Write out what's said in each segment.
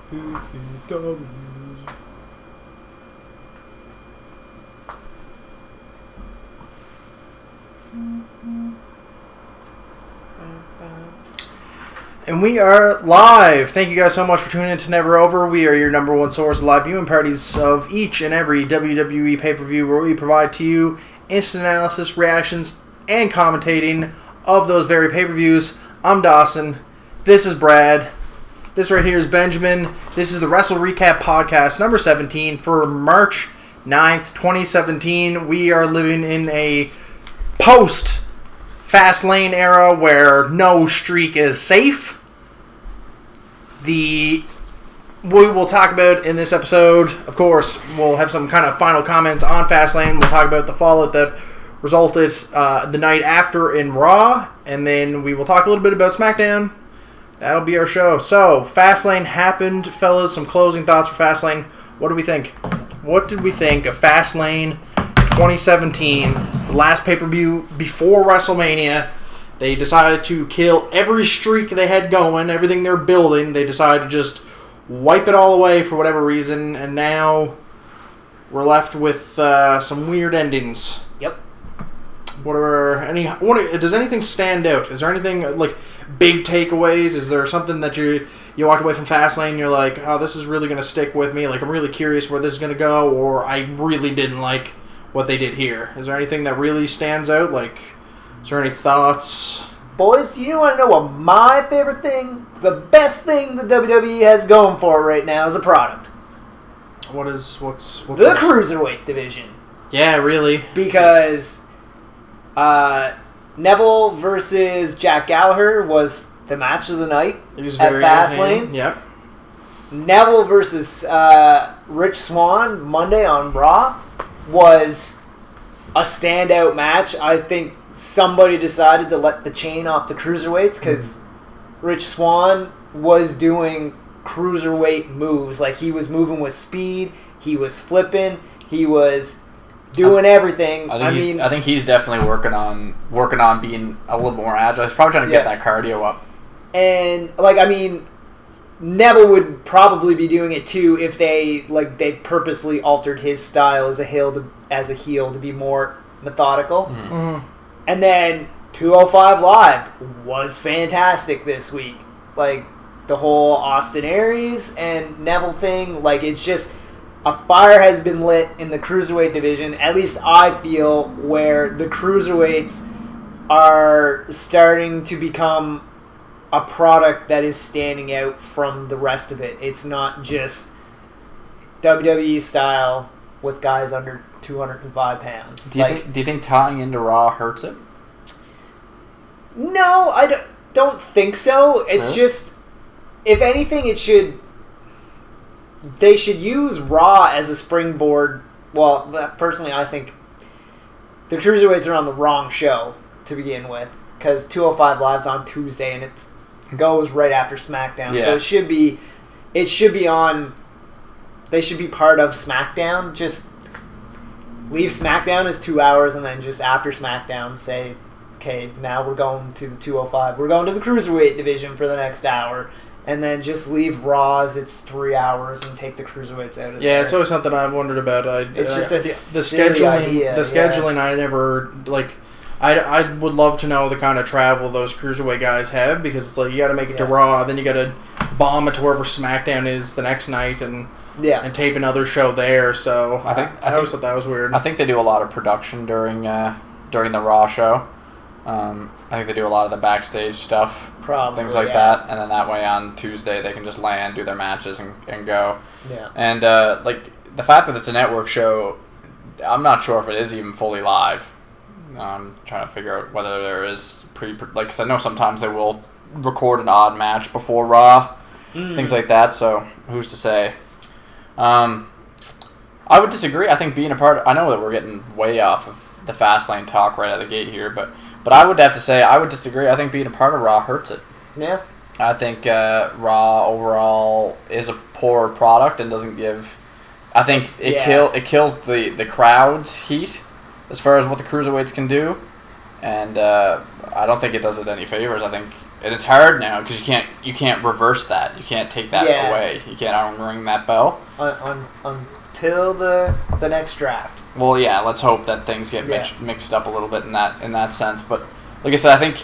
And we are live. Thank you guys so much for tuning in to Never Over. We are your number one source of live viewing parties of each and every WWE pay-per-view, where we provide to you instant analysis, reactions, and commentating of those very pay-per-views. I'm Dawson. This is Brad. This right here is Benjamin. This is the Wrastle Recap Podcast number 17 for March 9th, 2017. We are living in a post-Fastlane era where no streak is safe. We will talk about in this episode, of course, we'll have some kind of final comments on Fastlane. We'll talk about the fallout that resulted the night after in Raw, and then we will talk a little bit about SmackDown. That'll be our show. So, Fastlane happened, fellas. Some closing thoughts for Fastlane. What do we think? What did we think of Fastlane 2017, the last pay-per-view before WrestleMania? They decided to kill every streak they had going, everything they're building. They decided to just wipe it all away for whatever reason, and now we're left with some weird endings. Yep. Does anything stand out? Is there anything like big takeaways? Is there something that you walked away from Fastlane and you're like, oh, this is really going to stick with me? Like, I'm really curious where this is going to go, or I really didn't like what they did here. Is there anything that really stands out? Like, is there any thoughts? Boys, do you want to know what my favorite thing, the best thing the WWE has going for it right now as a product? What's the that? Cruiserweight division. Yeah, really. Because Neville versus Jack Gallagher was the match of the night at Fastlane. Yep. Neville versus Rich Swann Monday on Raw was a standout match. I think somebody decided to let the chain off the cruiserweights because Rich Swann was doing cruiserweight moves. Like, he was moving with speed, he was flipping, he was doing everything. I think he's definitely working on being a little more agile. He's probably trying to get that cardio up. And Neville would probably be doing it too if they purposely altered his style as a heel to be more methodical. Mm-hmm. And then 205 Live was fantastic this week. Like, the whole Austin Aries and Neville thing, like, it's just a fire has been lit in the Cruiserweight division. At least I feel, where the Cruiserweights are starting to become a product that is standing out from the rest of it. It's not just WWE style with guys under 205 pounds. Do you think tying into Raw hurts it? No, I don't think so. It's just, if anything, they should use Raw as a springboard. Well, personally, I think the Cruiserweights are on the wrong show to begin with, because 205 Live's on Tuesday and it goes right after SmackDown. Yeah. So it should be on. They should be part of SmackDown. Just leave SmackDown as 2 hours, and then just after SmackDown say, okay, now we're going to the 205. We're going to the Cruiserweight division for the next hour. And then just leave Raw as it's 3 hours and take the Cruiserweights out of there. Yeah, it's always something I've wondered about. It's just the scheduling. Idea, the scheduling, I never I would love to know the kind of travel those Cruiserweight guys have, because it's like you got to make it to Raw, then you got to bomb it to wherever SmackDown is the next night, and tape another show there. So I always thought that was weird. I think they do a lot of production during the Raw show. I think they do a lot of the backstage stuff, things like that, and then that way on Tuesday they can just land, do their matches, and go. Yeah. And the fact that it's a network show, I'm not sure if it is even fully live. I'm trying to figure out whether there is because I know sometimes they will record an odd match before Raw, things like that. So who's to say? I would disagree. I think being a part. I know that we're getting way off of the Fastlane talk right out of the gate here, but I would have to say I would disagree. I think being a part of Raw hurts it. Yeah. I think Raw overall is a poor product and doesn't give. I think it kills the crowd's heat as far as what the Cruiserweights can do, and I don't think it does it any favors. I think And it's hard now because you can't reverse that. You can't take that away. You can't unring that bell until the next draft. Well, yeah. Let's hope that things get mixed up a little bit in that sense. But like I said, I think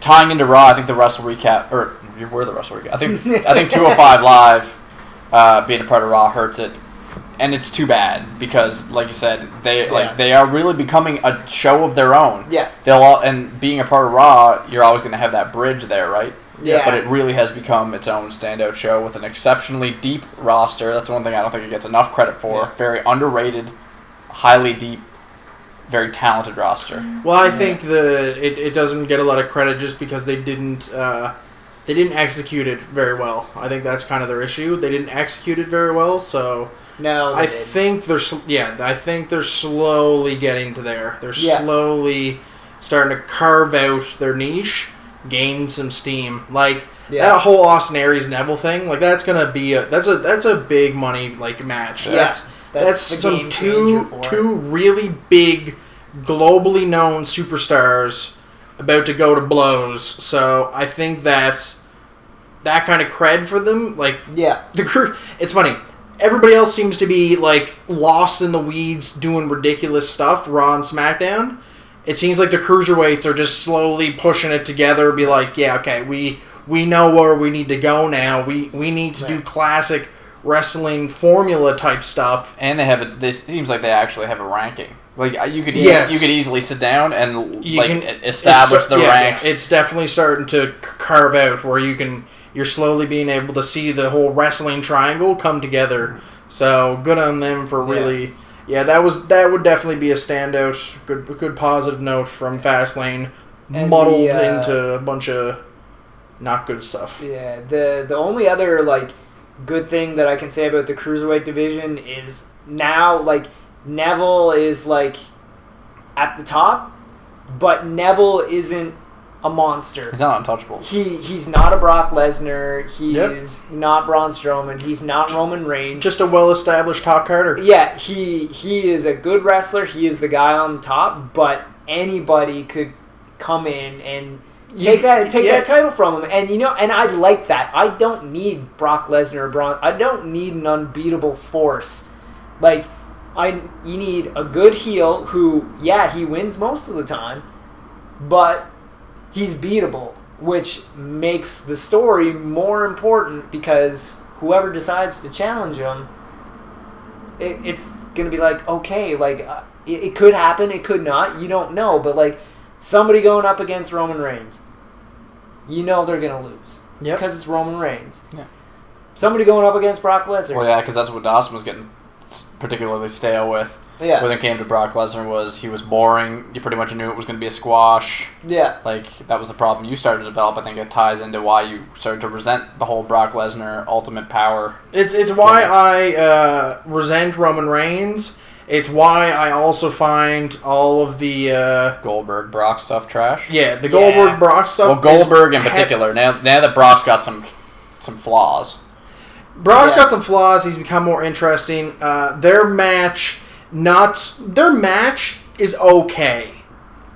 tying into Raw, I think the Wrastle recap, or you were the Wrastle recap. I think 205 Live being a part of Raw hurts it. And it's too bad because, like you said, they are really becoming a show of their own. Yeah. And being a part of Raw, you're always going to have that bridge there, right? Yeah. But it really has become its own standout show with an exceptionally deep roster. That's one thing I don't think it gets enough credit for. Yeah. Very underrated, highly deep, very talented roster. Well, I think it doesn't get a lot of credit just because they didn't execute it very well. I think that's kind of their issue. They didn't execute it very well, so. No, I think they're slowly getting to there. They're slowly starting to carve out their niche, gain some steam. Like that whole Austin Aries Neville thing. Like that's gonna be that's a big money match. Yeah. That's some two really big, globally known superstars about to go to blows. So I think that kind of cred for them. The crew. It's funny. Everybody else seems to be lost in the weeds doing ridiculous stuff, Raw and SmackDown. It seems like the cruiserweights are just slowly pushing it together, be like, yeah, okay, we know where we need to go now. We need to do classic wrestling formula type stuff. And they have it seems like they actually have a ranking. You could easily sit down and establish the ranks. Yeah, it's definitely starting to carve out where you're slowly being able to see the whole wrestling triangle come together. So good on them for really. Yeah, that would definitely be a standout. Good positive note from Fastlane, and muddled into a bunch of not good stuff. Yeah, the only other good thing that I can say about the Cruiserweight division is now Neville is at the top, but Neville isn't a monster. He's not untouchable. He's not a Brock Lesnar. He's not Braun Strowman. He's not Roman Reigns. Just a well-established top carder. Yeah, he is a good wrestler. He is the guy on top, but anybody could come in and take that title from him. And and I like that. I don't need Brock Lesnar or Braun. I don't need an unbeatable force. You need a good heel who, he wins most of the time, but he's beatable, which makes the story more important because whoever decides to challenge him, it's going to be okay, it could happen, it could not, you don't know, but somebody going up against Roman Reigns, they're going to lose. Yep. Because it's Roman Reigns. Yeah. Somebody going up against Brock Lesnar. Well, yeah, because that's what Dawson was getting particularly stale with. Yeah. When it came to Brock Lesnar he was boring. You pretty much knew it was going to be a squash. Yeah. That was the problem you started to develop. I think it ties into why you started to resent the whole Brock Lesnar ultimate power. It's why I resent Roman Reigns. It's why I also find all of the Goldberg Brock stuff trash. Yeah, the Goldberg Brock stuff. Well, Goldberg in particular. Now that Brock's got some flaws. Brock's got some flaws. He's become more interesting. Their match is okay.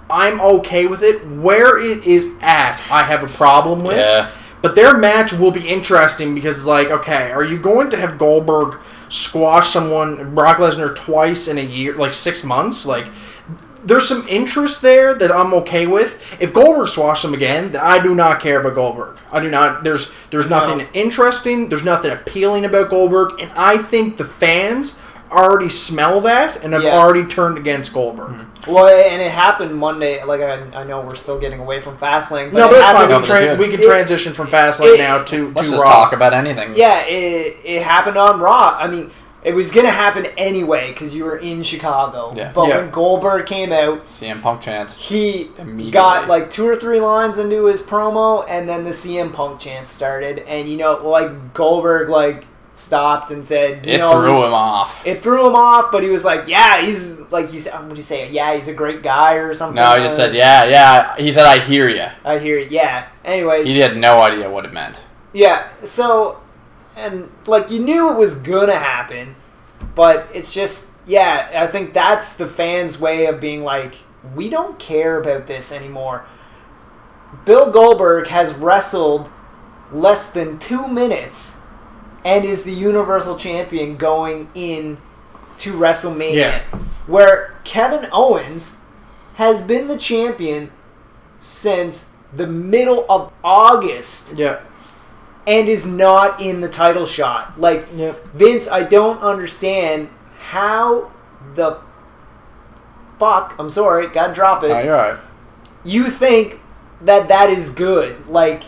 I'm okay with it. Where it is at, I have a problem with. Yeah. But their match will be interesting because it's okay, are you going to have Goldberg squash Brock Lesnar twice in a year, 6 months? There's some interest there that I'm okay with. If Goldberg squashes him again, then I do not care about Goldberg. I do not. There's nothing interesting. There's nothing appealing about Goldberg, and I think the fans already smell that and have already turned against Goldberg. Mm-hmm. Well, and it happened Monday. I know we're still getting away from Fastlane. But no, but that's fine. We can transition from Fastlane now to let's Raw. Just talk about anything. Yeah, it happened on Raw. I mean, it was going to happen anyway because you were in Chicago. Yeah. But when Goldberg came out, CM Punk chance. He got 2 or 3 lines into his promo, and then the CM Punk chance started. And Goldberg stopped and said, It threw him off. It threw him off, but he was he's what did he say? Yeah, he's a great guy or something. No, he just said, yeah. He said, I hear you. I hear you. Yeah. Anyways, he had no idea what it meant. Yeah. So, and you knew it was gonna happen, but it's just I think that's the fans' way of being we don't care about this anymore. Bill Goldberg has wrestled less than 2 minutes and is the Universal Champion going in to WrestleMania. Yeah. Where Kevin Owens has been the champion since the middle of August. Yeah. And is not in the title shot. Like, Vince, I don't understand how the fuck, I'm sorry, gotta drop it. Oh, you're right. You think that is good. Like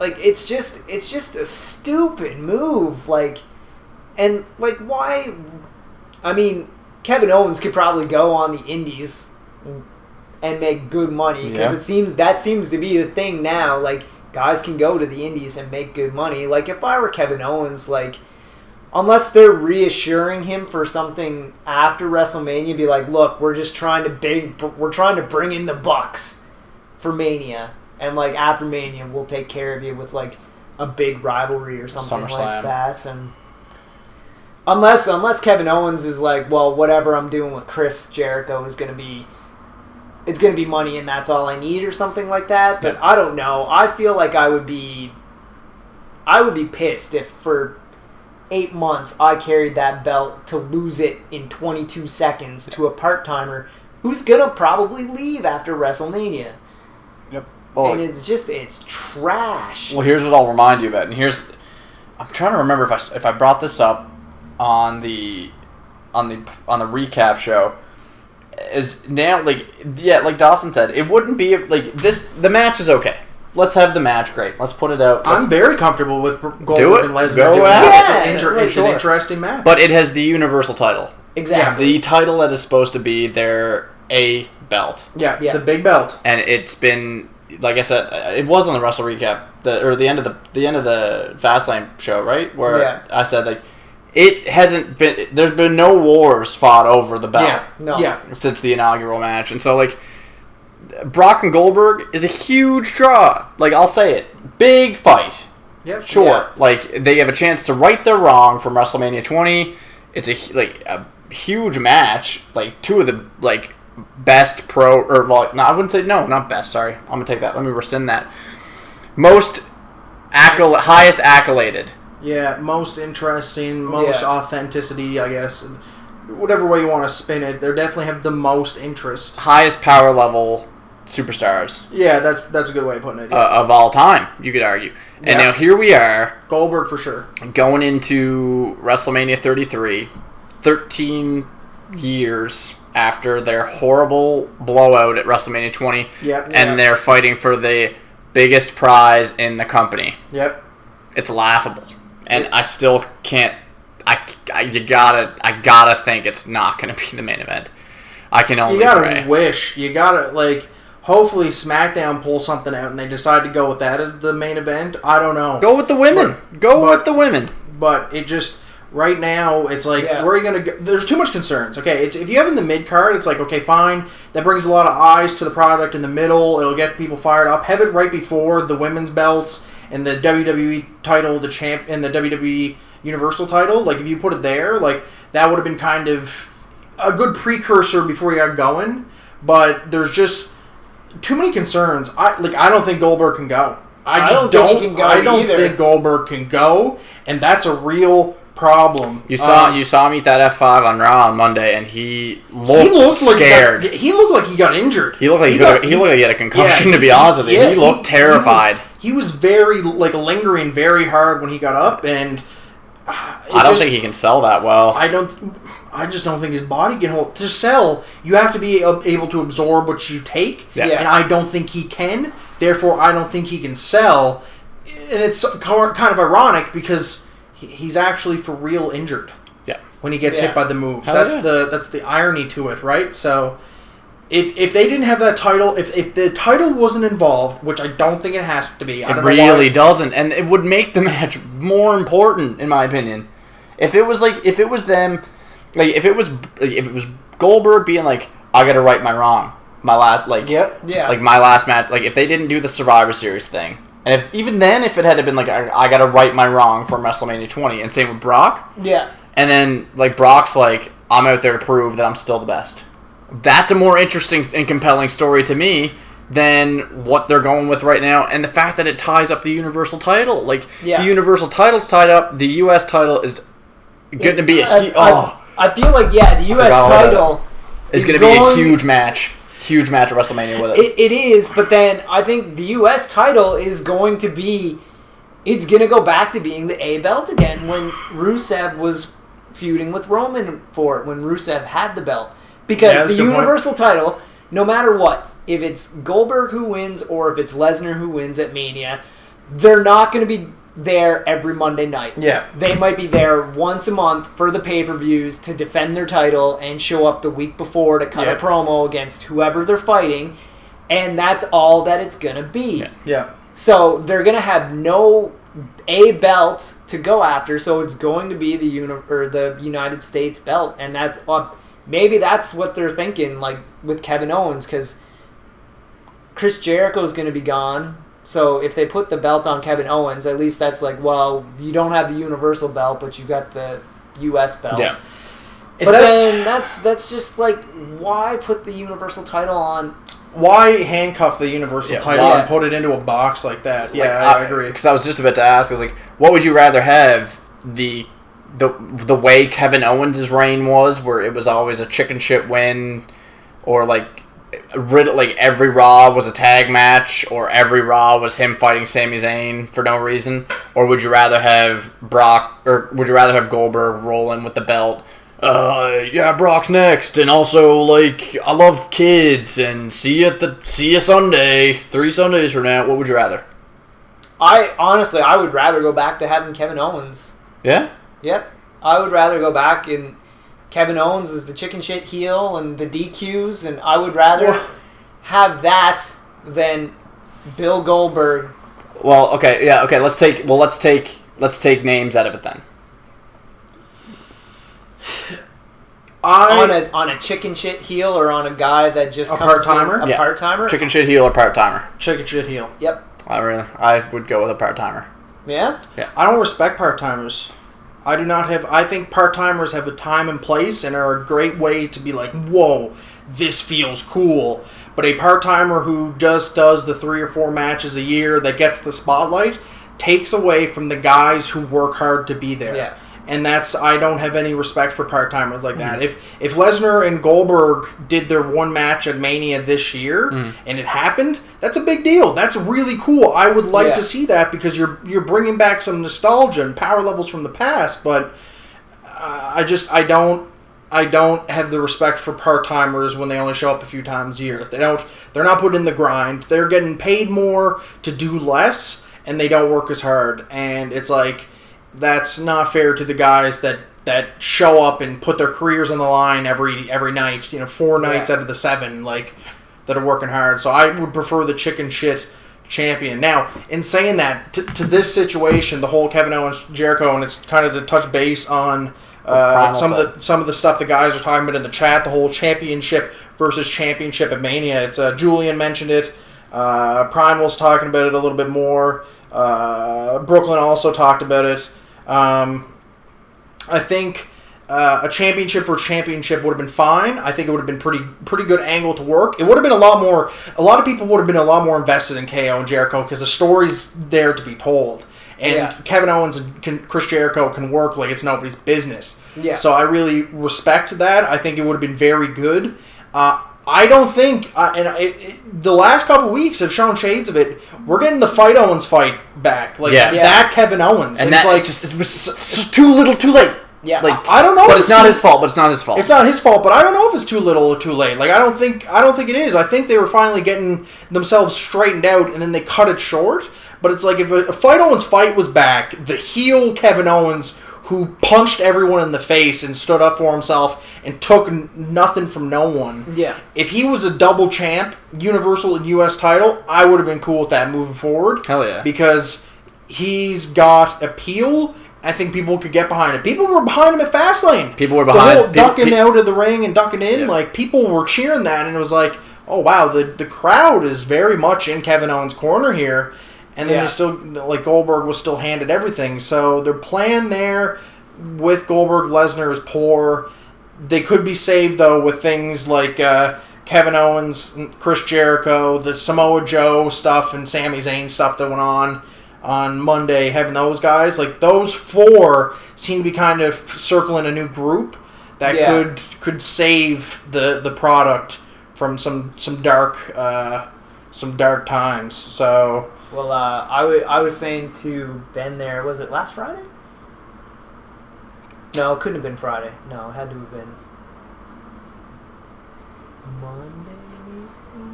it's just a stupid move. Like, and like, why? I mean, Kevin Owens could probably go on the indies and make good money because it seems to be the thing now. Like, guys can go to the indies and make good money. Like, if I were Kevin Owens, like, unless they're reassuring him for something after WrestleMania, be like, look, we're trying to bring in the bucks for Mania, and like after Mania, we'll take care of you with like a big rivalry or something like that. And unless Kevin Owens is like, well, whatever I'm doing with Chris Jericho is gonna be money, and that's all I need, or something like that. But I don't know. I feel like I would be pissed if for 8 months I carried that belt to lose it in 22 seconds to a part-timer who's gonna probably leave after WrestleMania. Yep. Well, and it's trash. Well, here's what I'll remind you about. And I'm trying to remember if I brought this up on the recap show. Is now like Dawson said, it wouldn't be like this. The match is okay. Let's have the match. Great. Let's put it out. I'm very comfortable with Goldberg and Lesnar doing it. It's an interesting match. But it has the Universal title. Exactly. The title that is supposed to be their A belt. Yeah, the big belt. And it's been, like I said, it was on the Wrestle recap, the end of the Fastlane show, right? Where I said like, it hasn't been. There's been no wars fought over the belt. Since the inaugural match, and so like, Brock and Goldberg is a huge draw. Like, I'll say it, big fight. Yep. Sure. Yeah. Like, they have a chance to right their wrong from WrestleMania 20. It's a huge match. Like, two of the best I wouldn't say not best. Sorry, I'm gonna take that. Let me rescind that. Highest accoladed. Yeah, most interesting, most authenticity, I guess. Whatever way you want to spin it, they definitely have the most interest. Highest power level superstars. Yeah, that's a good way of putting it. Yeah. Of all time, you could argue. And now here we are. Goldberg for sure. Going into WrestleMania 33, 13 years after their horrible blowout at WrestleMania 20. Yep. And they're fighting for the biggest prize in the company. Yep. It's laughable. And I still can't. I gotta think it's not gonna be the main event. I can only pray. Wish. You gotta hopefully SmackDown pulls something out and they decide to go with that as the main event. I don't know. Go with the women. With the women. But it just right now it's like where are you gonna go? There's too much concerns. Okay, if you have in the mid card, it's like okay, fine. That brings a lot of eyes to the product in the middle. It'll get people fired up. Have it right before the women's belts and the WWE title, the champ, and the WWE Universal title. Like, if you put it there, that would have been kind of a good precursor before you got going. But there's just too many concerns. I don't think Goldberg can go. I don't think Goldberg can go, and that's a real problem. You saw him eat that F5 on Raw on Monday, and he looked scared. He looked like he got injured. He looked like he had a concussion. To be honest with you, he looked terrified. He was very lingering very hard when he got up, and I don't think he can sell that well. I just don't think his body can hold. To sell, you have to be able to absorb what you take, and I don't think he can. Therefore, I don't think he can sell. And it's kind of ironic because he's actually for real injured. Yeah. When he gets hit by the moves, that's the irony to it, right? So, if they didn't have that title, if the title wasn't involved, which I don't think it has to be, I don't know why. It really doesn't, and it would make the match more important, in my opinion. If it was Goldberg being like, I gotta right my wrong, my last my last match, if they didn't do the Survivor Series thing, and if it had been I gotta right my wrong from WrestleMania 20, and same with Brock, and then Brock's I'm out there to prove that I'm still the best. That's a more interesting and compelling story to me than what they're going with right now, and the fact that it ties up the Universal title. Like, the Universal title's tied up, the U.S. title is going to be I feel like, the U.S. title is going to be a huge match. Huge match at WrestleMania with it. It is, but then I think the U.S. title is going to be... It's going to go back to being the A belt again when Rusev was feuding with Roman for it, when Rusev had the belt. Because the Universal title, no matter what, if it's Goldberg who wins or if it's Lesnar who wins at Mania, they're not going to be there every Monday night. Yeah. They might be there once a month for the pay-per-views to defend their title and show up the week before to cut a promo against whoever they're fighting, and that's all that it's going to be. Yeah. So they're going to have no A belt to go after, so it's going to be the United States belt, and that's maybe that's what they're thinking, like with Kevin Owens, because Chris Jericho is going to be gone. So if they put the belt on Kevin Owens, at least that's like, well, you don't have the Universal belt, but you got the U.S. belt. Yeah. But then that's just like, why put the Universal title on? Why handcuff the Universal title and put it into a box like that? Yeah, I agree. Because I was just about to ask, I was like, what would you rather have, the way Kevin Owens' reign was, where it was always a chicken shit win, or like every Raw was a tag match, or every Raw was him fighting Sami Zayn for no reason? Or would you rather have Goldberg rolling with the belt? Brock's next, and also, like, I love kids, and see you Sunday, 3 Sundays from now. What would you rather? I would rather go back to having Kevin Owens. Yeah? Yep. I would rather go back, and Kevin Owens is the chicken shit heel and the DQs, and I would rather have that than Bill Goldberg. Well, okay, let's take names out of it then. On a chicken shit heel, or on a guy that just comes part-timer? in, a part-timer? Chicken shit heel or part-timer? Chicken shit heel. Yep. I would go with a part-timer. Yeah? Yeah. I don't respect part-timers. I think part-timers have a time and place and are a great way to be like, whoa, this feels cool. But a part-timer who just does the 3 or 4 matches a year that gets the spotlight takes away from the guys who work hard to be there. Yeah. And I don't have any respect for part-timers like that. If Lesnar and Goldberg did their one match at Mania this year and it happened, that's a big deal. That's really cool. I would like to see that because you're bringing back some nostalgia and power levels from the past. But I don't have the respect for part-timers when they only show up a few times a year. They're not put in the grind. They're getting paid more to do less, and they don't work as hard. And it's like, that's not fair to the guys that show up and put their careers on the line every night. 4 nights out of the 7, like, that are working hard. So I would prefer the chicken shit champion. Now, in saying that, to this situation, the whole Kevin Owens Jericho, and it's kind of to touch base on some of the stuff the guys are talking about in the chat, the whole championship versus championship at Mania. It's Julian mentioned it. Primal's talking about it a little bit more. Brooklyn also talked about it. I think a championship for championship would have been fine. I think it would have been pretty good angle to work. It would have been a lot of people would have been a lot more invested in KO and Jericho because the story's there to be told. And Kevin Owens and Chris Jericho can work like it's nobody's business. Yeah. So I really respect that. I think it would have been very good. I don't think, the last couple weeks have shown shades of it. We're getting the Fight Owens fight back, that Kevin Owens, and it's like it was too little, too late. Yeah, like I don't know, but it's not his fault. It's not his fault, but I don't know if it's too little or too late. Like I don't think it is. I think they were finally getting themselves straightened out, and then they cut it short. But it's like if a Fight Owens fight was back, the heel Kevin Owens, who punched everyone in the face and stood up for himself and took nothing from no one. Yeah. If he was a double champ, Universal and U.S. title, I would have been cool with that moving forward. Hell yeah. Because he's got appeal. I think people could get behind it. People were behind him at Fastlane. People were behind him. Ducking out of the ring and ducking in. Yeah. Like, people were cheering that, and it was like, oh, wow, the crowd is very much in Kevin Owens' corner here. And then they still, like, Goldberg was still handed everything. So their plan there with Goldberg Lesnar is poor. They could be saved, though, with things like Kevin Owens, Chris Jericho, the Samoa Joe stuff, and Sami Zayn stuff that went on Monday, having those guys, like those 4 seem to be kind of circling a new group that could save the product from some dark times. So well, I was saying to Ben there, was it last Friday? No, it couldn't have been Friday. No, it had to have been Monday.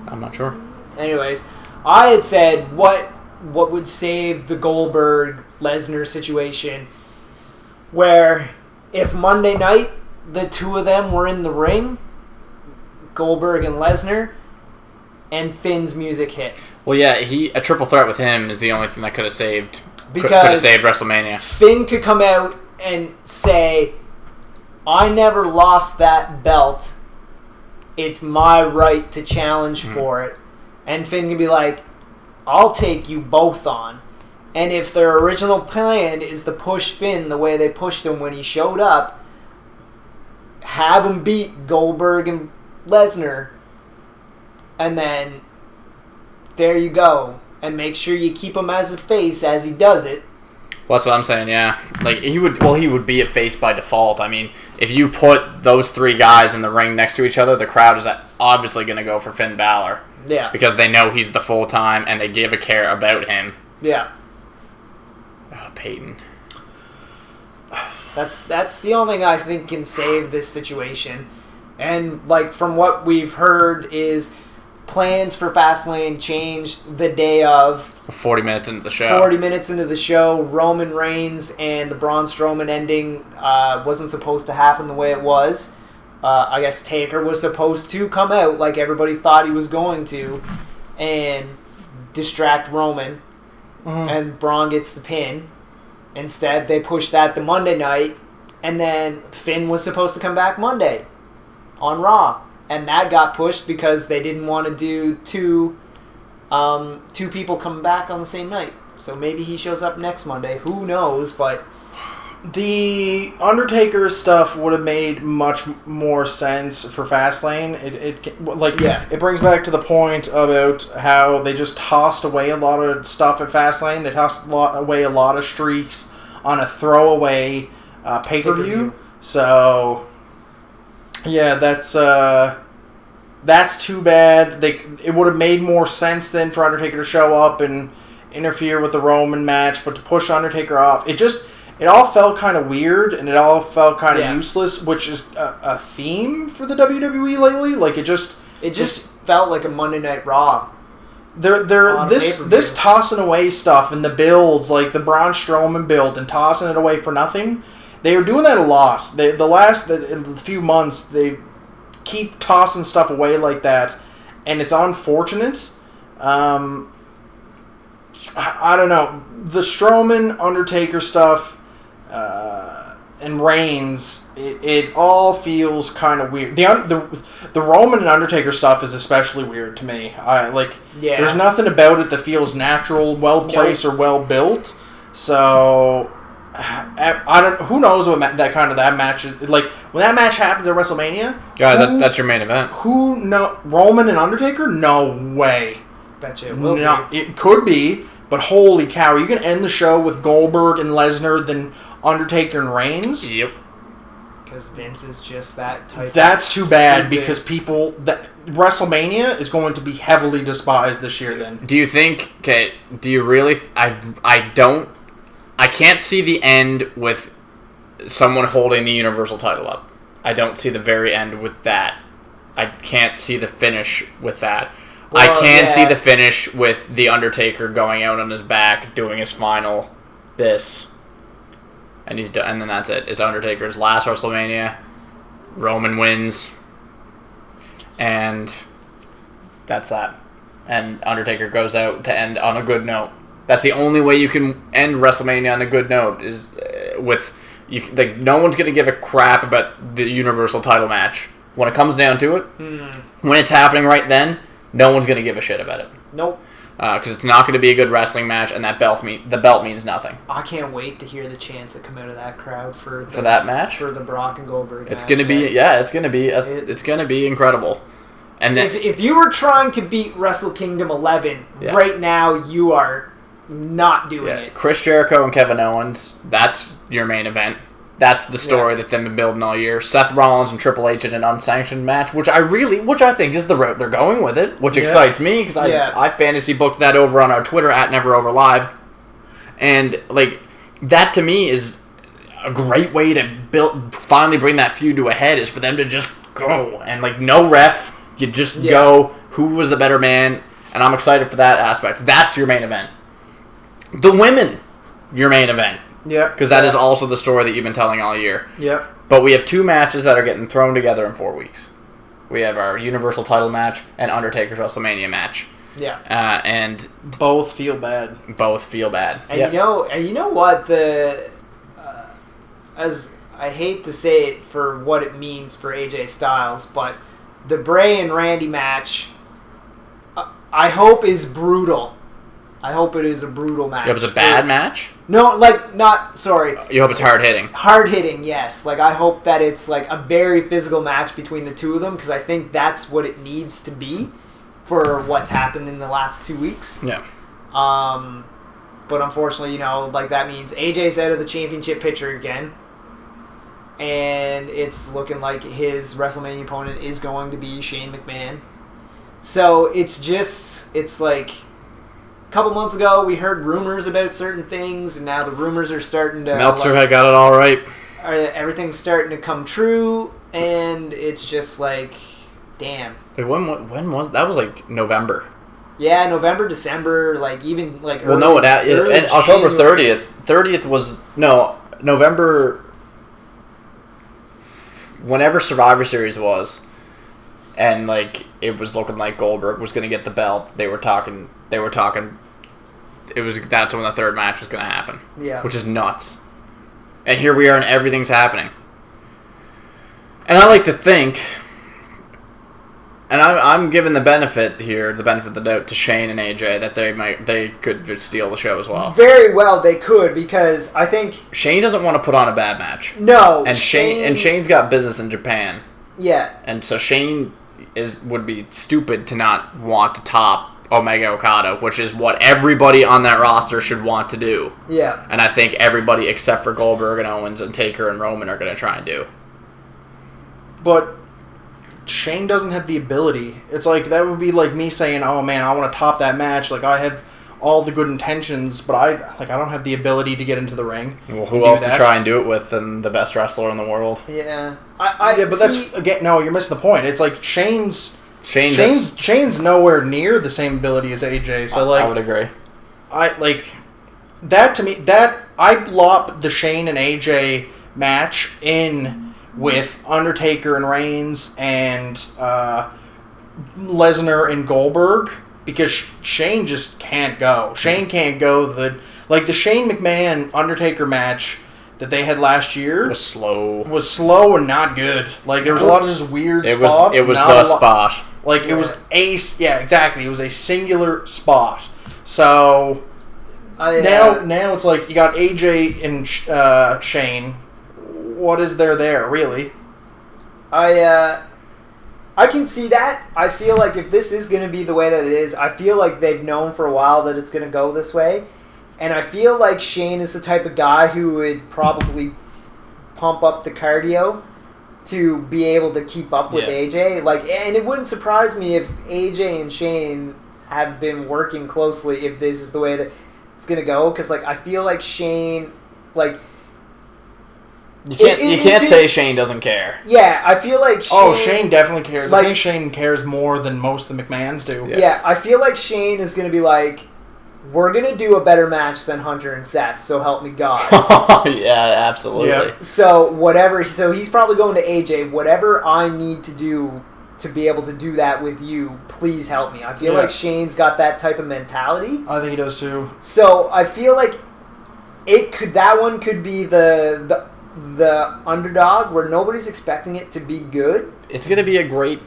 I'm not sure. Anyways, I had said what would save the Goldberg-Lesnar situation, where if Monday night the 2 of them were in the ring, Goldberg and Lesnar, and Finn's music hit. Well, yeah, a triple threat with him is the only thing that could have saved WrestleMania. Finn could come out and say, "I never lost that belt. It's my right to challenge for it." And Finn can be like, "I'll take you both on." And if their original plan is to push Finn the way they pushed him when he showed up, have him beat Goldberg and Lesnar, and then there you go. And make sure you keep him as a face as he does it. Well, that's what I'm saying, yeah. Like, he would be a face by default. I mean, if you put those 3 guys in the ring next to each other, the crowd is obviously going to go for Finn Balor. Yeah. Because they know he's the full-time, and they give a care about him. Yeah. Oh, Peyton. That's the only thing I think can save this situation. And, like, from what we've heard is plans for Fastlane changed the day of. 40 minutes into the show. 40 minutes into the show, Roman Reigns and the Braun Strowman ending wasn't supposed to happen the way it was. I guess Taker was supposed to come out like everybody thought he was going to and distract Roman. And Braun gets the pin. Instead, they pushed that to Monday night, and then Finn was supposed to come back Monday on Raw. And that got pushed because they didn't want to do two people coming back on the same night. So maybe he shows up next Monday. Who knows? But the Undertaker stuff would have made much more sense for Fastlane. It brings back to the point about how they just tossed away a lot of stuff at Fastlane. They tossed away a lot of streaks on a throwaway pay-per-view. So yeah, that's too bad. It would have made more sense then for Undertaker to show up and interfere with the Roman match, but to push Undertaker off, it all felt kind of weird and it all felt kind of useless, which is a theme for the WWE lately. Like it just felt like a Monday Night Raw. This tossing away stuff and the builds, like the Braun Strowman build and tossing it away for nothing. They were doing that a lot. The last few months, they keep tossing stuff away like that, and it's unfortunate. I don't know. The Strowman, Undertaker stuff, and Reigns, it all feels kind of weird. The Roman and Undertaker stuff is especially weird to me. There's nothing about it that feels natural, well placed, or well built. So I don't. Who knows what that match is like when that match happens at WrestleMania? Guys, that's your main event. Roman and Undertaker? No way. Bet you it will be. It could be, but holy cow! You can end the show with Goldberg and Lesnar, then Undertaker and Reigns. Yep. Because Vince is just that type. That's too bad because WrestleMania is going to be heavily despised this year. Then. Do you think? Okay. Do you really? I don't. I can't see the end with someone holding the Universal title up. I don't see the very end with that. I can't see the finish with that. Well, I can see the finish with The Undertaker going out on his back, doing his final this. And he's done, and then that's it. It's Undertaker's last WrestleMania. Roman wins. And that's that. And Undertaker goes out to end on a good note. That's the only way you can end WrestleMania on a good note is with no one's gonna give a crap about the Universal title match when it comes down to it. When it's happening right then, no one's gonna give a shit about it. Nope. Because it's not going to be a good wrestling match, and the belt means nothing. I can't wait to hear the chants that come out of that crowd for that match for the Brock and Goldberg. It's going to be it's going to be incredible. And then, if you were trying to beat Wrestle Kingdom 11 right now, you are not doing it. Chris Jericho and Kevin Owens, that's your main event. That's the story that they've been building all year. Seth Rollins and Triple H in an unsanctioned match, which I think is the route they're going with it, which excites me because I fantasy booked that over on our Twitter at NeverOverLive, and that to me is a great way to finally bring that feud to a head. Is for them to just go and no ref, you just go. Who was the better man? And I'm excited for that aspect. That's your main event. The women, your main event. Yeah. Because that is also the story that you've been telling all year. Yeah. But we have 2 matches that are getting thrown together in 4 weeks. We have our Universal title match and Undertaker's WrestleMania match. Yeah. And both feel bad. And you know what, as I hate to say it for what it means for AJ Styles, but the Bray and Randy match, I hope is brutal. I hope it is a brutal match. You hope it's a bad match? No, sorry. You hope it's hard-hitting? Hard-hitting, yes. I hope that it's, a very physical match between the two of them, because I think that's what it needs to be for what's happened in the last 2 weeks. Yeah. But unfortunately, that means AJ's out of the championship picture again, and it's looking like his WrestleMania opponent is going to be Shane McMahon. So it's like... A couple months ago, we heard rumors about certain things, and now the rumors are starting to... Meltzer had got it all right. Everything's starting to come true, and it's just damn. When was... That was November. Yeah, November, December, even Well, no, October 30th. 30th was... No, November... Whenever Survivor Series was, and, it was looking like Goldberg was going to get the belt, they were talking... That's when the third match was going to happen. Yeah. Which is nuts. And here we are and everything's happening. And I like to think, and I'm giving the benefit of the doubt to Shane and AJ that they could steal the show as well. Very well they could, because I think Shane doesn't want to put on a bad match. No. And Shane's got business in Japan. Yeah. And so Shane would be stupid to not want to top Omega Okada, which is what everybody on that roster should want to do. Yeah. And I think everybody except for Goldberg and Owens and Taker and Roman are going to try and do. But Shane doesn't have the ability. It's that would be like me saying, "Oh man, I want to top that match. I have all the good intentions, but I don't have the ability to get into the ring." Well, who else to try and do it with than the best wrestler in the world? Yeah. That's again. No, you're missing the point. It's Shane's nowhere near the same ability as AJ. So I would agree. That to me, that I lop the Shane and AJ match in with Undertaker and Reigns and Lesnar and Goldberg, because Shane just can't go. Shane can't go the Shane McMahon Undertaker match that they had last year was slow and not good. There was a lot of just weird spots. It was the spot. It was exactly. It was a singular spot. So now it's you got AJ and Shane. What is there really? I can see that. I feel like if this is going to be the way that it is, I feel like they've known for a while that it's going to go this way. And I feel like Shane is the type of guy who would probably pump up the cardio to be able to keep up with AJ. And it wouldn't surprise me if AJ and Shane have been working closely if this is the way that it's going to go. Because, I feel like Shane, You can't say Shane doesn't care. Yeah, I feel like Shane... Shane definitely cares. I think Shane cares more than most of the McMahons do. Yeah, I feel like Shane is going to be we're going to do a better match than Hunter and Seth, so help me God. Yeah, absolutely. Yeah. So he's probably going to AJ, whatever I need to do to be able to do that with you, please help me. I feel like Shane's got that type of mentality. I think he does too. So I feel like that one could be the underdog where nobody's expecting it to be good. It's gonna be a great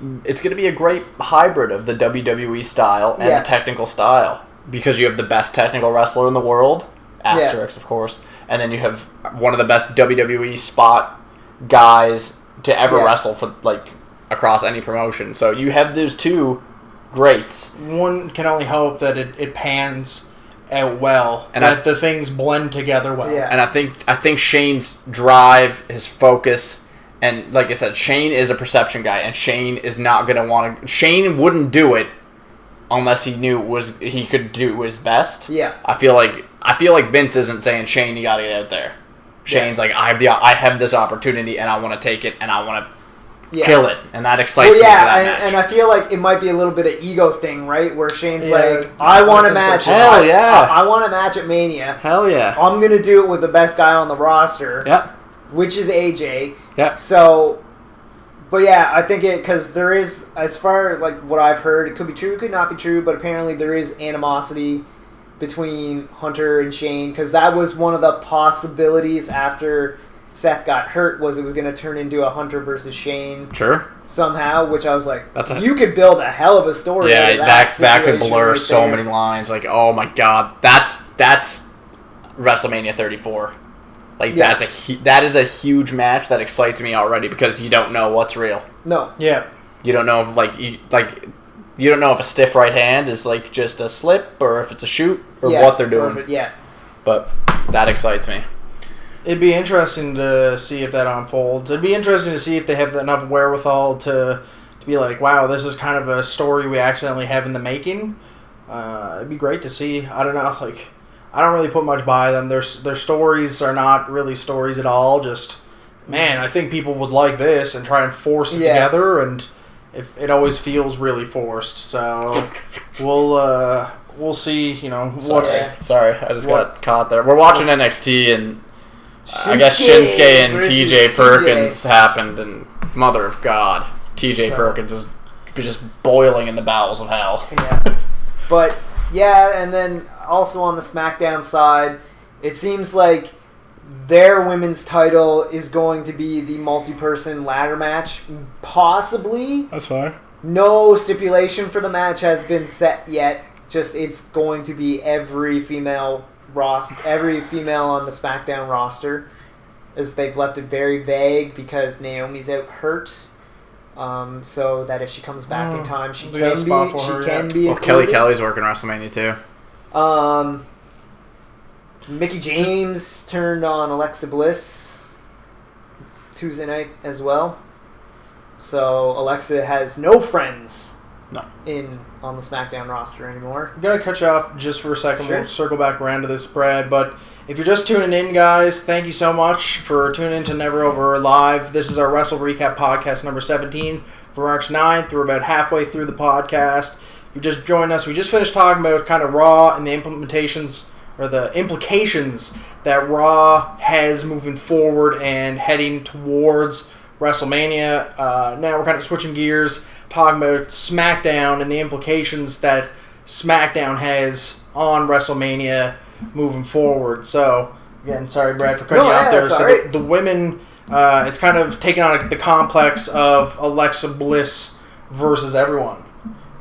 hybrid of the WWE style and the technical style, because you have the best technical wrestler in the world, asterisk of course, and then you have one of the best WWE spot guys to ever wrestle for across any promotion. So you have those two greats. One can only hope that it pans out well, and that the things blend together well. Yeah. And I think Shane's drive, his focus, and like I said, Shane is a perception guy, and Shane is not going to want to... Shane wouldn't do it unless he knew he could do his best. Yeah. I feel like Vince isn't saying, Shane, you got to get out there. Shane's like, I have this opportunity, and I want to take it, and I want to kill it, and that excites me for that match. And I feel like it might be a little bit of ego thing, right? Where Shane's like, I want a match. Hell yeah. I want a match at Mania. Hell yeah. I'm going to do it with the best guy on the roster. Yep. Which is AJ. Yep. So, but yeah, I think because there is, as far as like what I've heard, it could be true, it could not be true, but apparently there is animosity between Hunter and Shane, because that was one of the possibilities after Seth got hurt, was it was going to turn into a Hunter versus Shane somehow, which I was like, you could build a hell of a story. Yeah, that could blur so many lines. Like, oh my god, that's WrestleMania 34. Like, that is a huge match that excites me already, because you don't know what's real. No. Yeah. You don't know if you don't know if a stiff right hand is like just a slip, or if it's a shoot, or what they're doing. But that excites me. It'd be interesting to see if that unfolds. It'd be interesting to see if they have enough wherewithal to be like, wow, this is kind of a story we accidentally have in the making. It'd be great to see. I don't know, like, I don't really put much by them. Their stories are not really stories at all. Just, man, I think people would like this, and try and force it together, and if it always feels really forced. So we'll see. You know, Sorry, I just got caught there. We're watching NXT, and I guess Shinsuke and TJ Perkins happened, and mother of God, TJ Perkins is just boiling in the bowels of hell. Yeah. But, yeah, and then also on the SmackDown side, it seems like their women's title is going to be the multi-person ladder match. Possibly. That's fine. No stipulation for the match has been set yet. Just it's going to be every female on the SmackDown roster, as they've left it very vague because Naomi's out hurt. So that if she comes back in time, she can be. Well, Kelly's working WrestleMania too. Mickie James turned on Alexa Bliss Tuesday night as well. So Alexa has no friends on the SmackDown roster anymore. I'm going to cut you off just for a second. Sure. We'll circle back around to this, Brad. But if you're just tuning in, guys, thank you so much for tuning in to Never Over Live. This is our Wrestle Recap podcast number 17 for March 9th. We're about halfway through the podcast. If you just joined us, we just finished talking about kind of Raw and the implications that Raw has moving forward and heading towards WrestleMania. Now we're kind of switching gears, talking about SmackDown and the implications that SmackDown has on WrestleMania moving forward. So, again, sorry, Brad, for cutting you off there. So right. the women, it's kind of taking on the complex of Alexa Bliss versus everyone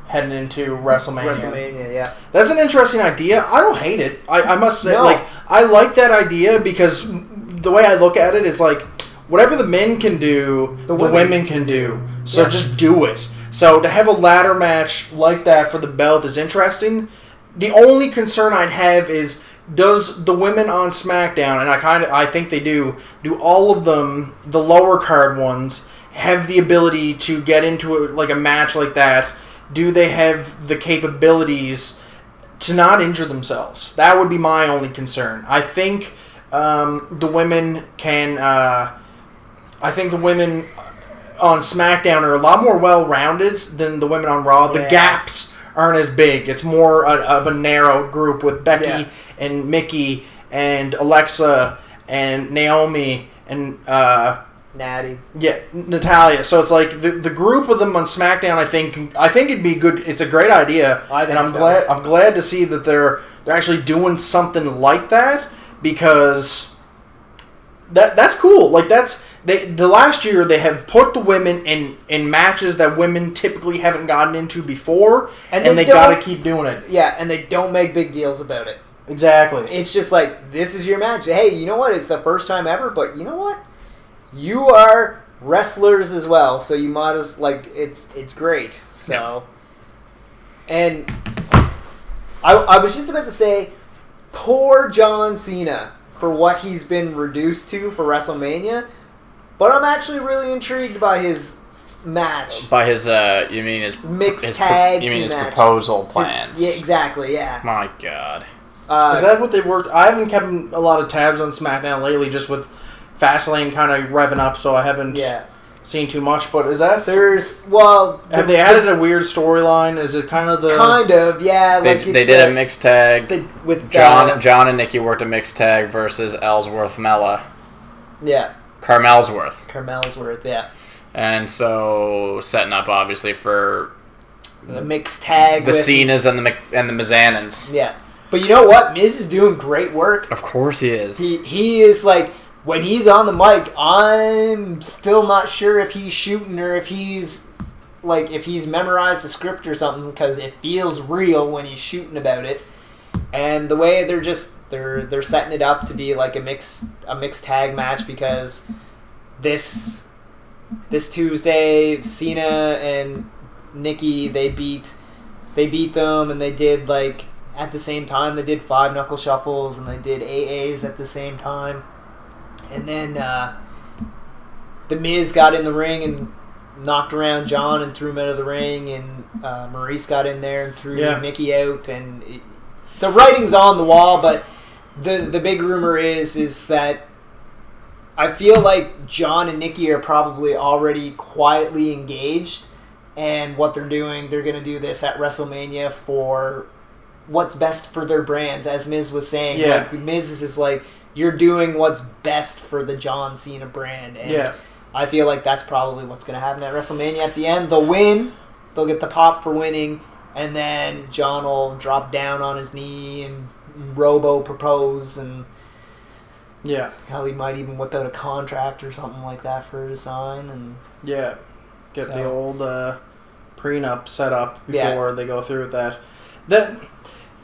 heading into WrestleMania. Yeah. That's an interesting idea. I don't hate it. I must say, I like that idea, because the way I look at it, it's like, whatever the men can do, the women can do. So just do it. So to have a ladder match like that for the belt is interesting. The only concern I'd have is, does the women on SmackDown, and I think they do all of them, the lower card ones, have the ability to get into a match like that? Do they have the capabilities to not injure themselves? That would be my only concern. I think the women can. I think the women on SmackDown are a lot more well-rounded than the women on Raw. The gaps aren't as big. It's more of a narrow group with Becky and Mickie and Alexa and Naomi and Natty. Yeah, Natalia. So it's like the group of them on SmackDown. I think it'd be good. It's a great idea, I'm glad to see that they're actually doing something like that, because that's cool. Like, the last year they have put the women in matches that women typically haven't gotten into before, and they got to keep doing it. Yeah, and they don't make big deals about it. Exactly. It's just like, this is your match. Hey, you know what? It's the first time ever, but you know what? You are wrestlers as well. So you might as it's great. So, and I was just about to say, poor John Cena for what he's been reduced to for WrestleMania, but I'm actually really intrigued by his match. By his, you mean his mixed tag? You mean his match. proposal plans? Yeah, exactly. Yeah. My God. Is that what they worked? I haven't kept a lot of tabs on SmackDown lately, just with Fastlane kind of revving up, so I haven't seen too much. But is that have they added a weird storyline? Is it kind of They did a mixed tag with John and Nikki worked a mixed tag versus Ellsworth Mella. Yeah. Carmelsworth, yeah. And so setting up obviously for the mixed tag, the Cenas and the Mizanins. Yeah, but you know what? Miz is doing great work. Of course he is. He is when he's on the mic, I'm still not sure if he's shooting or if he's memorized the script or something, because it feels real when he's shooting about it. And the way they're setting it up to be like a mixed tag match, because this Tuesday, Cena and Nikki, they beat them, and they did at the same time they did 5 knuckle shuffles and they did AAs at the same time. And then the Miz got in the ring and knocked around John and threw him out of the ring, and Maurice got in there and threw Nikki out. And the writing's on the wall, but the big rumor is that I feel like John and Nikki are probably already quietly engaged, and what they're doing, they're going to do this at WrestleMania for what's best for their brands, as Miz was saying. Yeah. Miz is you're doing what's best for the John Cena brand. And I feel like that's probably what's going to happen at WrestleMania. At the end, they'll win. They'll get the pop for winning. And then John will drop down on his knee and propose. And hell, he might even whip out a contract or something like that for her to sign. And get the old prenup set up before they go through with that.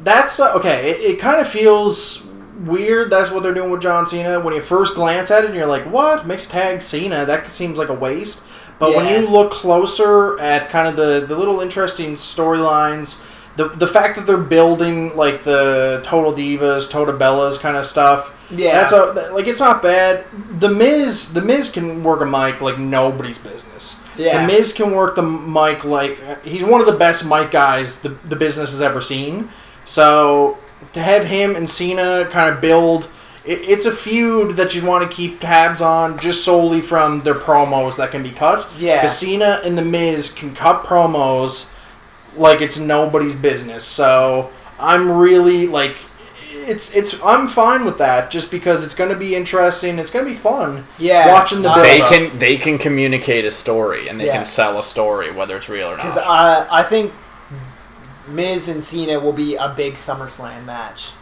That's okay. It kind of feels weird. That's what they're doing with John Cena. When you first glance at it, you're like, "What? Mixed tag Cena? That seems like a waste." But when you look closer at kind of the little interesting storylines, the fact that they're building the Total Divas, Total Bellas kind of stuff, that's it's not bad. The Miz can work a mic like nobody's business. Yeah. The Miz can work the mic he's one of the best mic guys the business has ever seen. So to have him and Cena kind of build, it's a feud that you'd want to keep tabs on just solely from their promos that can be cut. Yeah. Because Cena and The Miz can cut promos like it's nobody's business. So I'm really I'm fine with that, just because it's going to be interesting. It's going to be fun. Yeah. Watching the build. They can communicate a story, and they can sell a story, whether it's real or not. Because I think Miz and Cena will be a big SummerSlam match,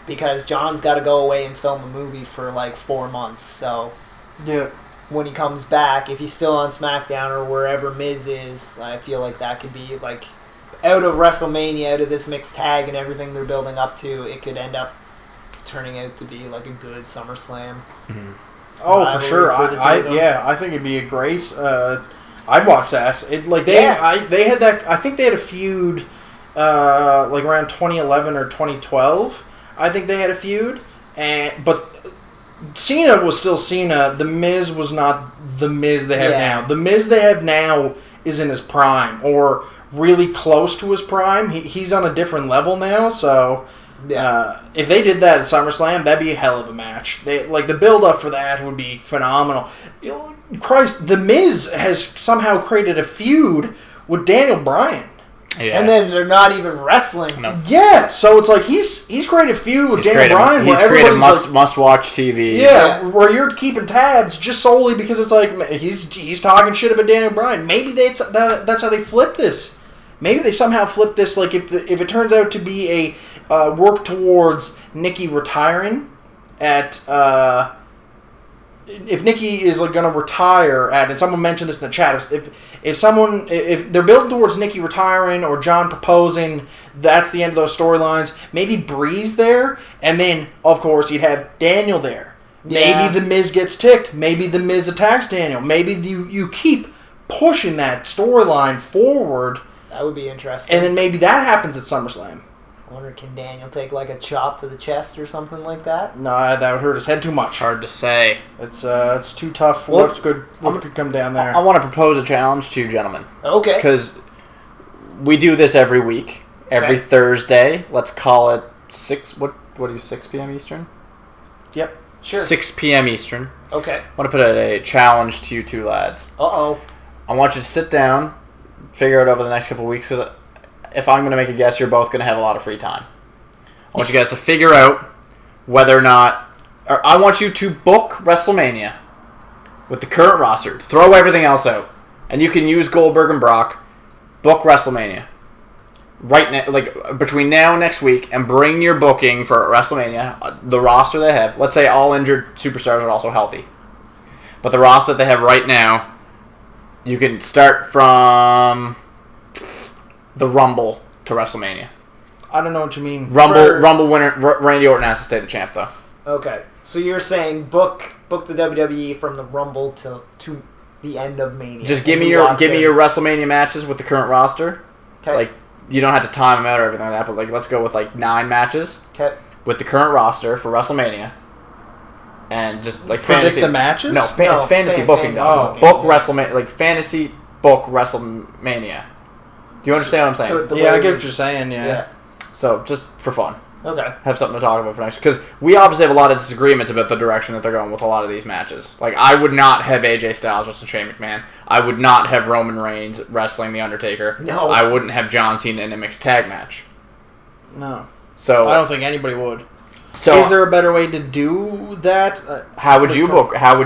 because John's got to go away and film a movie for 4 months. So when he comes back, if he's still on SmackDown or wherever Miz is, I feel like that could be out of WrestleMania, out of this mixed tag and everything they're building up to, it could end up turning out to be a good SummerSlam. Mm-hmm. Oh, for sure. I think it'd be a great. I'd watch that. They had that. I think they had a feud, around 2011 or 2012. I think they had a feud, but Cena was still Cena. The Miz was not the Miz they have now. The Miz they have now is in his prime, or really close to his prime. He's on a different level now, so if they did that at SummerSlam, that'd be a hell of a match. The build up for that would be phenomenal. Christ, The Miz has somehow created a feud with Daniel Bryan. Yeah. And then they're not even wrestling. No. Yeah, so it's he's created a feud with Daniel Bryan. He's created must-watch TV. Yeah, where you're keeping tabs just solely because it's he's talking shit about Daniel Bryan. Maybe that's how they flip this. Maybe they somehow flip this. If it turns out to be a work towards Nikki retiring at. If Nikki is going to retire and someone mentioned this in the chat, if they're building towards Nikki retiring or John proposing, that's the end of those storylines. Maybe Bree's there, and then of course you'd have Daniel there. Yeah. Maybe The Miz gets ticked. Maybe The Miz attacks Daniel. Maybe you keep pushing that storyline forward. That would be interesting. And then maybe that happens at SummerSlam. I wonder, can Daniel take like a chop to the chest or something like that? No, that would hurt his head too much. Hard to say. It's too tough for what could come down there. I want to propose a challenge to you gentlemen. Okay. Because we do this every week. Every Thursday. Let's call it 6... What do you... 6 p.m. Eastern? Yep. Sure. 6 p.m. Eastern. Okay. I want to put a challenge to you two lads. Uh-oh. I want you to sit down, figure out over the next couple of weeks, because if I'm going to make a guess, you're both going to have a lot of free time. I want you guys to figure out whether or not... Or I want you to book WrestleMania with the current roster. Throw everything else out. And you can use Goldberg and Brock. Book WrestleMania. Right now, like between now and next week, and bring your booking for WrestleMania, the roster they have. Let's say all injured superstars are also healthy. But the roster that they have right now, you can start from the Rumble to WrestleMania. I don't know what you mean. Rumble winner Randy Orton has to stay the champ though. Okay, so you're saying book the WWE from the Rumble to the end of Mania. Just give me your WrestleMania matches with the current roster. Okay. Like you don't have to time them out or everything like that, but like let's go with like 9 matches. Okay. With the current roster for WrestleMania. And just like predict fantasy the matches? No, it's fantasy booking. Book WrestleMania, like fantasy book WrestleMania. Do you understand what I'm saying? Yeah, I get what you're saying. Yeah. So just for fun. Okay. Have something to talk about for next, because we obviously have a lot of disagreements about the direction that they're going with a lot of these matches. Like I would not have AJ Styles wrestling Shane McMahon. I would not have Roman Reigns wrestling The Undertaker. No. I wouldn't have John Cena in a mixed tag match. No. So I don't think anybody would. So is there a better way to do that? How would you book? What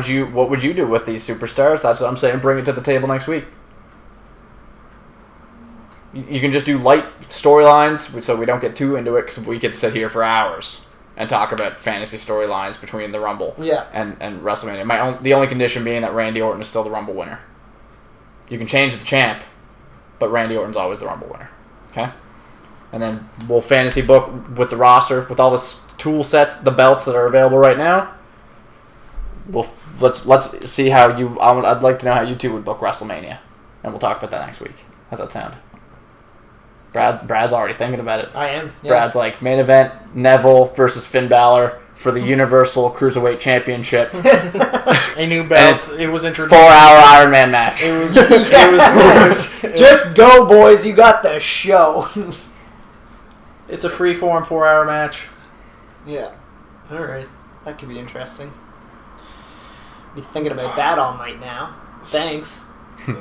would you do with these superstars? That's what I'm saying. Bring it to the table next week. You can just do light storylines, so we don't get too into it, because we could sit here for hours and talk about fantasy storylines between the Rumble and WrestleMania. The only condition being that Randy Orton is still the Rumble winner. You can change the champ, but Randy Orton's always the Rumble winner. Okay? And then we'll fantasy book with the roster, with all the tool sets, the belts that are available right now. Let's see how you... I'd like to know how you two would book WrestleMania. And we'll talk about that next week. How's that sound? Brad's already thinking about it. I am. Yeah. Brad's like, main event, Neville versus Finn Balor for the Universal Cruiserweight Championship. A new belt. It was introduced. 4-hour Iron Man match. It was just go, boys. You got the show. It's a free-form 4-hour match. Yeah. All right. That could be interesting. Be thinking about that all night now. Thanks.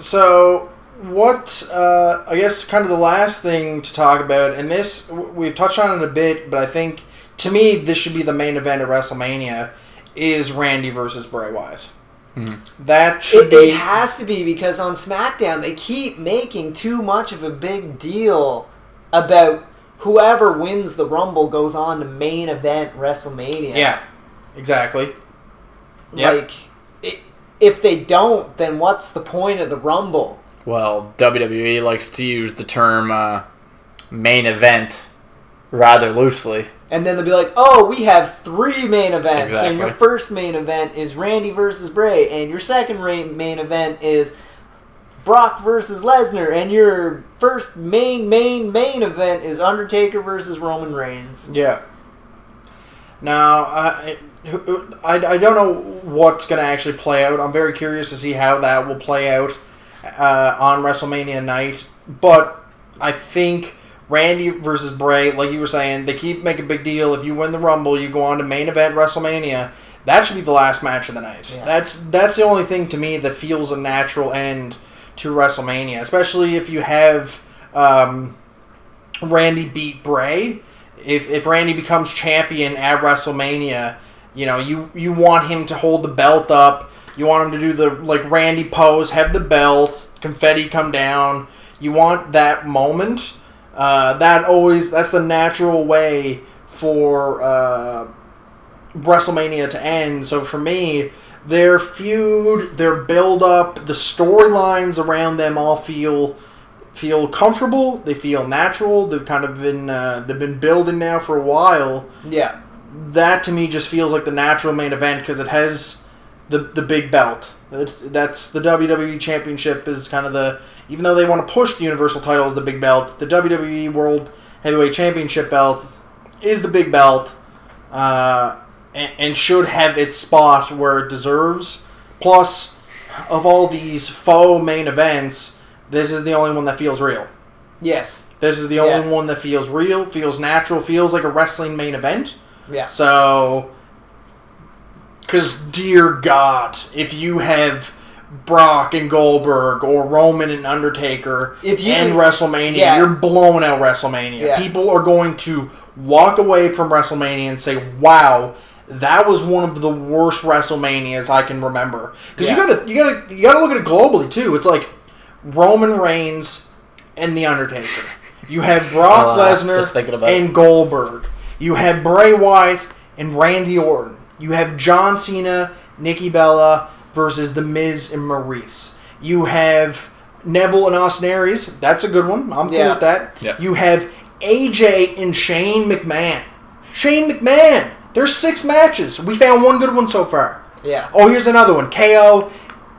So... What, I guess, kind of the last thing to talk about, and this, we've touched on it a bit, but I think, to me, this should be the main event at WrestleMania, is Randy versus Bray Wyatt. Mm-hmm. That should be... It has to be, because on SmackDown, they keep making too much of a big deal about whoever wins the Rumble goes on to main event WrestleMania. Yeah, exactly. Yep. If they don't, then what's the point of the Rumble? Well, WWE likes to use the term main event rather loosely. And then they'll be like, oh, we have 3 main events. Exactly. And your first main event is Randy versus Bray. And your second main event is Brock versus Lesnar. And your first main event is Undertaker versus Roman Reigns. Yeah. Now, I don't know what's going to actually play out. I'm very curious to see how that will play out on WrestleMania night, but I think Randy versus Bray, like you were saying, they keep making a big deal. If you win the Rumble, you go on to main event WrestleMania. That should be the last match of the night. Yeah. That's the only thing to me that feels a natural end to WrestleMania, especially if you have Randy beat Bray. If Randy becomes champion at WrestleMania, you want him to hold the belt up. You want him to do the Randy pose, have the belt, confetti come down. You want that moment. That's the natural way for WrestleMania to end. So for me, their feud, their build up, the storylines around them all feel comfortable. They feel natural. They've kind of been building now for a while. Yeah. that to me just feels like the natural main event because it has the big belt. That's the WWE Championship is kind of the, even though they want to push the Universal title as the big belt, the WWE World Heavyweight Championship belt is the big belt and should have its spot where it deserves. Plus, of all these faux main events, this is the only one that feels real. Yes. This is the only one that feels real, feels natural, feels like a wrestling main event. Yeah. So, because dear God, if you have Brock and Goldberg or Roman and Undertaker and WrestleMania, you're blowing out WrestleMania. Yeah. People are going to walk away from WrestleMania and say, wow, that was one of the worst WrestleManias I can remember. Because you gotta look at it globally too. It's like Roman Reigns and The Undertaker. You have Brock Lesnar and Goldberg. You have Bray Wyatt and Randy Orton. You have John Cena, Nikki Bella versus The Miz and Maurice. You have Neville and Austin Aries. That's a good one. I'm cool with that. Yep. You have AJ and Shane McMahon. Shane McMahon. There's 6 matches. We found one good one so far. Yeah. Oh, here's another one. KO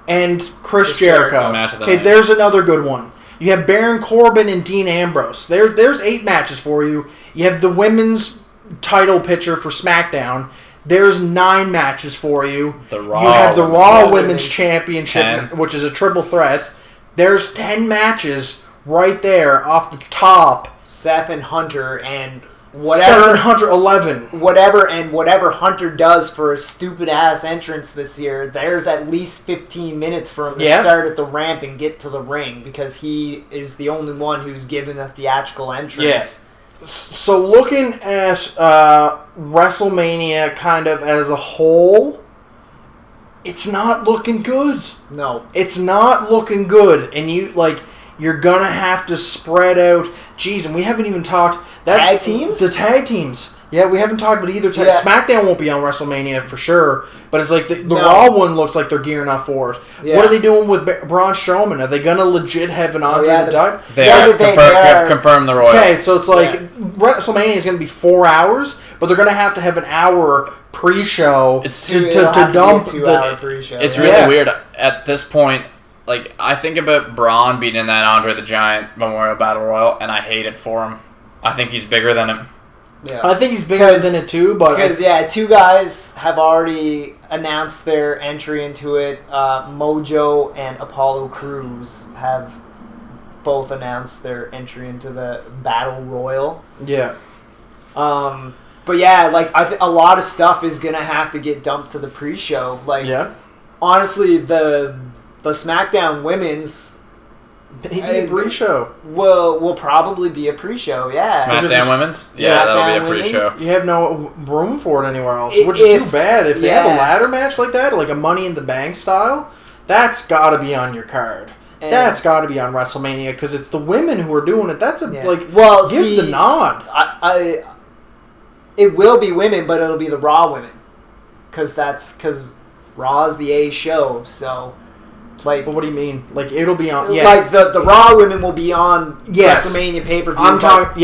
and Chris Jericho. Okay, there's another good one. You have Baron Corbin and Dean Ambrose. There's 8 matches for you. You have the women's title picture for SmackDown. There's 9 matches for you. You have the Raw Women's Championship, which is a triple threat. There's 10 matches right there off the top. Seth and Hunter and whatever. Seth and Hunter 11. Whatever Hunter does for a stupid ass entrance this year, there's at least 15 minutes for him to start at the ramp and get to the ring because he is the only one who's given a theatrical entrance. Yes. So looking at WrestleMania kind of as a whole, it's not looking good. No. It's not looking good. And you're going to have to spread out. Jeez, and we haven't even talked... Tag teams? The tag teams. Yeah, we haven't talked about either tag. Yeah. SmackDown won't be on WrestleMania for sure, but it's like the Raw one looks like they're gearing up for it. Yeah. What are they doing with Braun Strowman? Are they going to legit have an Andre the Giant? They have confirmed the Royal. Okay, so it's like WrestleMania is going to be 4 hours, but they're going to have an hour pre-show to dump the 2-hour pre-show. It's really weird at this point. Like, I think about Braun being in that Andre the Giant Memorial Battle Royal, and I hate it for him. I think he's bigger than him. Yeah. I think he's bigger than it too, but... Because, 2 guys have already announced their entry into it. Mojo and Apollo Crews have both announced their entry into the Battle Royal. Yeah. But a lot of stuff is going to have to get dumped to the pre-show. Honestly, the SmackDown Women's... Maybe a pre-show. Will probably be a pre-show, yeah. SmackDown Women's? Yeah, that'll be a pre-show. You have no room for it anywhere else, which is too bad. If they have a ladder match like that, like a Money in the Bank style, that's got to be on your card. That's got to be on WrestleMania because it's the women who are doing it. That's give the nod. It will be women, but it'll be the Raw women because Raw is the A show, so... but what do you mean? It'll be on... Yeah. The Raw women will be on WrestleMania pay-per-view. I'm talking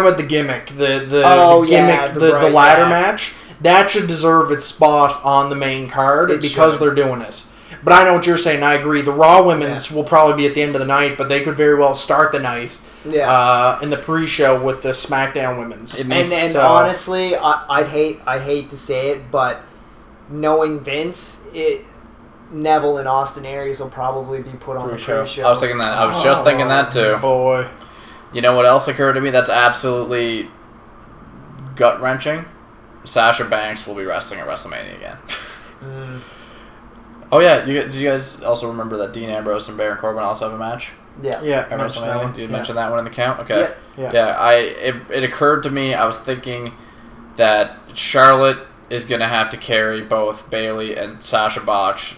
about the gimmick. The gimmick, the ladder match. That should deserve its spot on the main card because they're doing it. But I know what you're saying. I agree. The Raw women's will probably be at the end of the night, but they could very well start the night in the pre-show with the SmackDown women's. Honestly, I hate to say it, but knowing Vince, Neville and Austin Aries will probably be put on the pre-show. I was thinking that. I was just thinking that too. Boy. You know what else occurred to me that's absolutely gut-wrenching? Sasha Banks will be wrestling at WrestleMania again. Oh yeah, did you guys also remember that Dean Ambrose and Baron Corbin also have a match? Yeah. At WrestleMania? Did you mention that one in the count? Okay. Yeah. It occurred to me, I was thinking that Charlotte is going to have to carry both Bayley and Sasha Banks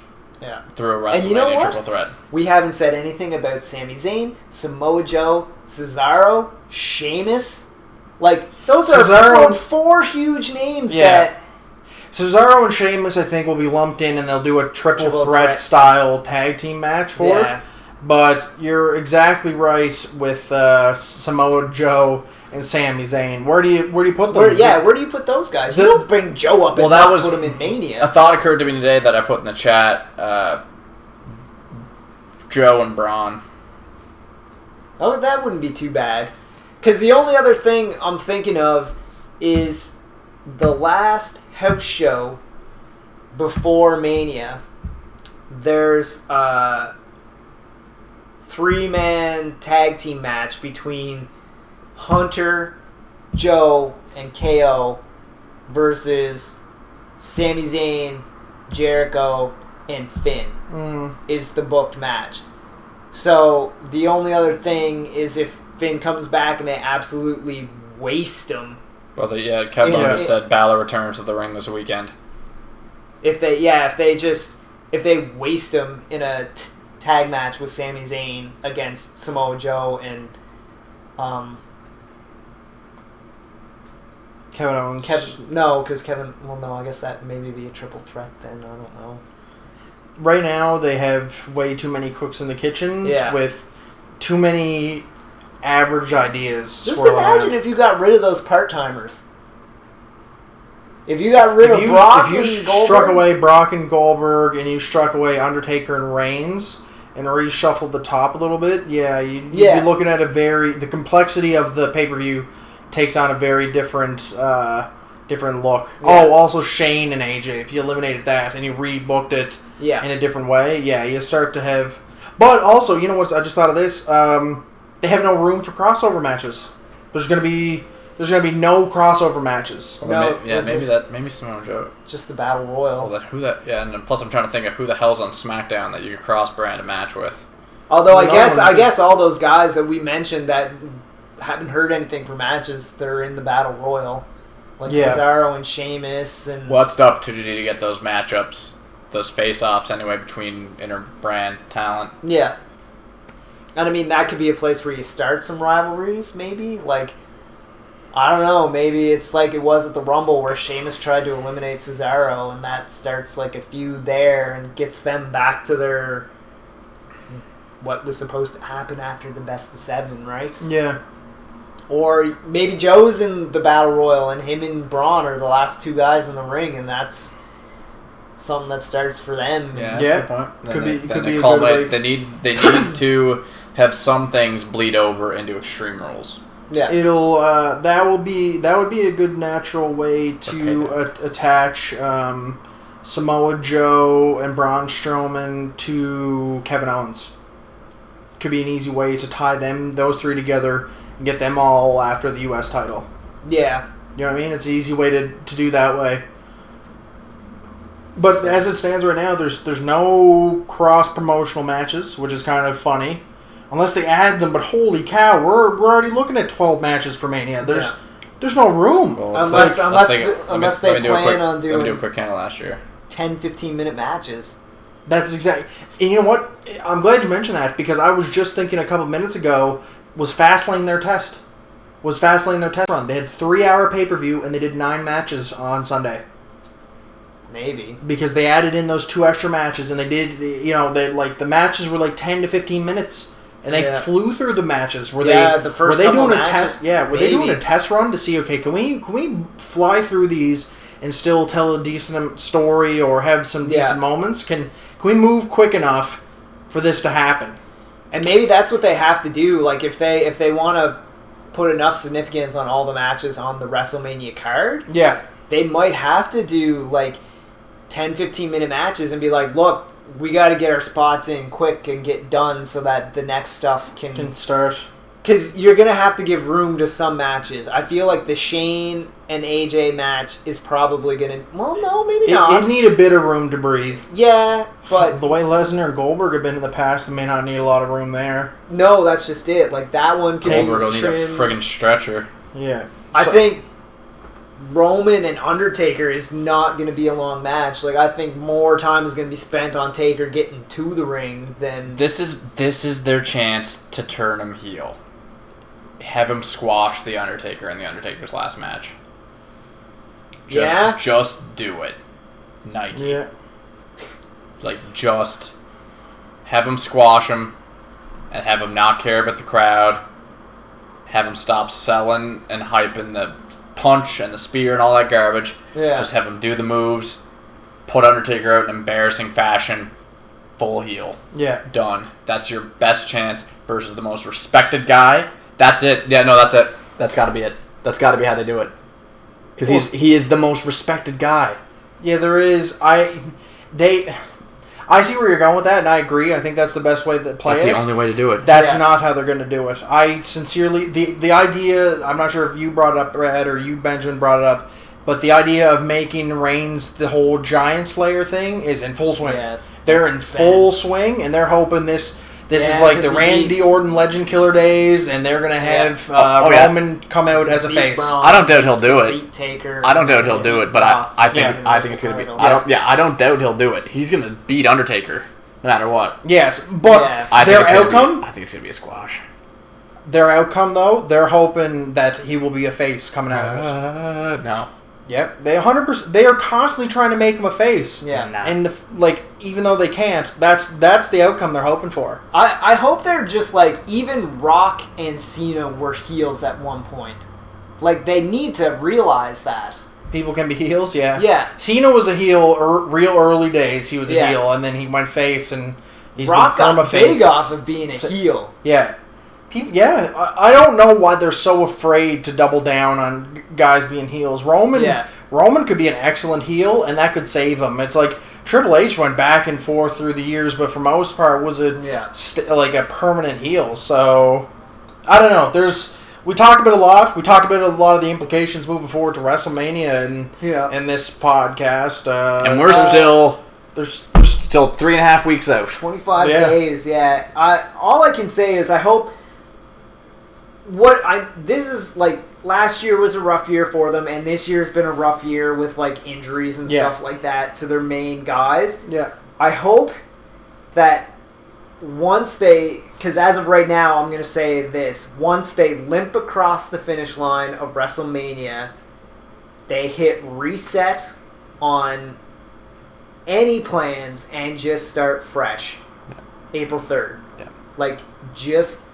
through a WrestleMania triple threat. We haven't said anything about Sami Zayn, Samoa Joe, Cesaro, Sheamus. Those are 4 huge names that... Cesaro and Sheamus, I think, will be lumped in, and they'll do a triple threat style tag team match for it. But you're exactly right with Samoa Joe and Sami Zayn. Where do you put them? Where do you put those guys? You don't bring Joe up and put him in Mania. A thought occurred to me today that I put in the chat. Joe and Braun. Oh, that wouldn't be too bad. Because the only other thing I'm thinking of is the last house show before Mania. There's a 3-man tag team match between Hunter, Joe, and KO versus Sami Zayn, Jericho, and Finn is the booked match. So the only other thing is if Finn comes back and they absolutely waste him. Well, Kevin just said Balor returns to the ring this weekend. If they waste him in a tag match with Sami Zayn against Samoa Joe and Kevin Owens. I guess that maybe be a triple threat then. I don't know. Right now, they have way too many cooks in the kitchens with too many average ideas. Just imagine if you got rid of those part-timers. If you got rid of Brock and Goldberg. If you struck away Brock and Goldberg and you struck away Undertaker and Reigns and reshuffled the top a little bit, you'd be looking at the complexity of the pay-per-view takes on a very different look. Yeah. Oh, also Shane and AJ. If you eliminated that and you rebooked it in a different way, you start to have... But also, you know what? I just thought of this. They have no room for crossover matches. There's going to be no crossover matches. Well, maybe Samoa Joe. Just the Battle Royal. Well, and plus I'm trying to think of who the hell's on SmackDown that you could cross-brand a match with. Although I guess all those guys that we mentioned that haven't heard anything for matches, they're in the Battle Royal. Like Cesaro and Sheamus and... What's the opportunity to get those matchups, those face-offs anyway between inter-brand talent? Yeah. And I mean, that could be a place where you start some rivalries, maybe? Like, I don't know, maybe it's like it was at the Rumble where Sheamus tried to eliminate Cesaro and that starts like a feud there and gets them back to their... what was supposed to happen after the best of 7, right? Yeah. Or maybe Joe's in the Battle Royal and him and Braun are the last 2 guys in the ring and that's something that starts for them. Yeah, that's a good point. Could be a good way. They need to have some things bleed over into Extreme Rules. Yeah. It'll that would be a good natural way to attach Samoa Joe and Braun Strowman to Kevin Owens. Could be an easy way to tie those 3 together and get them all after the U.S. title. Yeah. You know what I mean? It's an easy way to do that way. But as it stands right now, there's no cross-promotional matches, which is kind of funny. Unless they add them, but holy cow, we're already looking at 12 matches for Mania. There's no room. Well, unless they plan on doing... Let me do a quick count of last year. 10, 15-minute matches. That's exactly... And you know what? I'm glad you mentioned that, because I was just thinking a couple minutes ago, was Fastlane their test? Was Fastlane their test run? They had 3-hour pay-per-view, and they did 9 matches on Sunday. Maybe. Because they added in those 2 extra matches, and they did, the matches were like 10 to 15 minutes. And they flew through the matches. The first couple matches. Were they doing a test run to see? Okay, can we fly through these and still tell a decent story or have some decent moments? Can we move quick enough for this to happen? And maybe that's what they have to do. Like if they want to put enough significance on all the matches on the WrestleMania card, they might have to do like 10, 15-minute matches and be like, look, we got to get our spots in quick and get done so that the next stuff can start. Because you're going to have to give room to some matches. I feel like the Shane and AJ match is probably going to... Well, no, maybe not. It need a bit of room to breathe. Yeah, but... The way Lesnar and Goldberg have been in the past, they may not need a lot of room there. No, that's just it. Like, that one could Goldberg will need a friggin' stretcher. Yeah. I think Roman and Undertaker is not going to be a long match. Like, I think more time is going to be spent on Taker getting to the ring than... This is their chance to turn him heel. Have him squash the Undertaker in the Undertaker's last match. Just do it, Nike. Yeah. Like, just have him squash him and have him not care about the crowd. have him stop selling and hyping the punch and the spear and all that garbage. Yeah. Just have him do the moves, put Undertaker out in embarrassing fashion, full heel. Yeah. Done. That's your best chance versus the most respected guy. That's it. Yeah, no, that's it. That's got to be it. That's got to be how they do it. Because he is the most respected guy. Yeah, there is. I see where you're going with that, and I agree. I think that's the best way to play it. That's the only way to do it. That's not how they're going to do it. I sincerely... The idea... I'm not sure if you brought it up, Brad, or you, Benjamin, brought it up, but the idea of making Reigns the whole Giant Slayer thing is in full swing. Yeah, they're in full swing, and they're hoping this is like the Randy Orton Legend Killer days, and they're going to have Roman come out as a face. I don't doubt he'll do it. Beat Taker. I don't doubt he'll do it, but I think it's going to be... I don't doubt he'll do it. He's going to beat Undertaker no matter what. Yes, but their outcome... I think it's going to be a squash. Their outcome, though, they're hoping that he will be a face coming out of it. No. Yep, they 100%. They are constantly trying to make him a face. Yeah, and even though they can't, that's the outcome they're hoping for. I hope they're just like even Rock and Cena were heels at one point. Like they need to realize that people can be heels. Yeah, yeah. Cena was a heel real early days. He was a heel, and then he went face, and he's Rock become got a face. big off of being a heel. Yeah. I don't know why they're so afraid to double down on guys being heels. Roman could be an excellent heel, and that could save him. It's like Triple H went back and forth through the years, but for most part was like a permanent heel. So I don't know. We talked about a lot. We talked about a lot of the implications moving forward to WrestleMania in this podcast. And we're still 3.5 weeks out. 25 days. Yeah. All I can say is I hope. This is like last year was a rough year for them, and this year's been a rough year with like injuries and stuff like that to their main guys. Yeah. I hope that once because as of right now, I'm going to say this, once they limp across the finish line of WrestleMania, they hit reset on any plans and just start fresh. April 3rd. Yeah. Like, just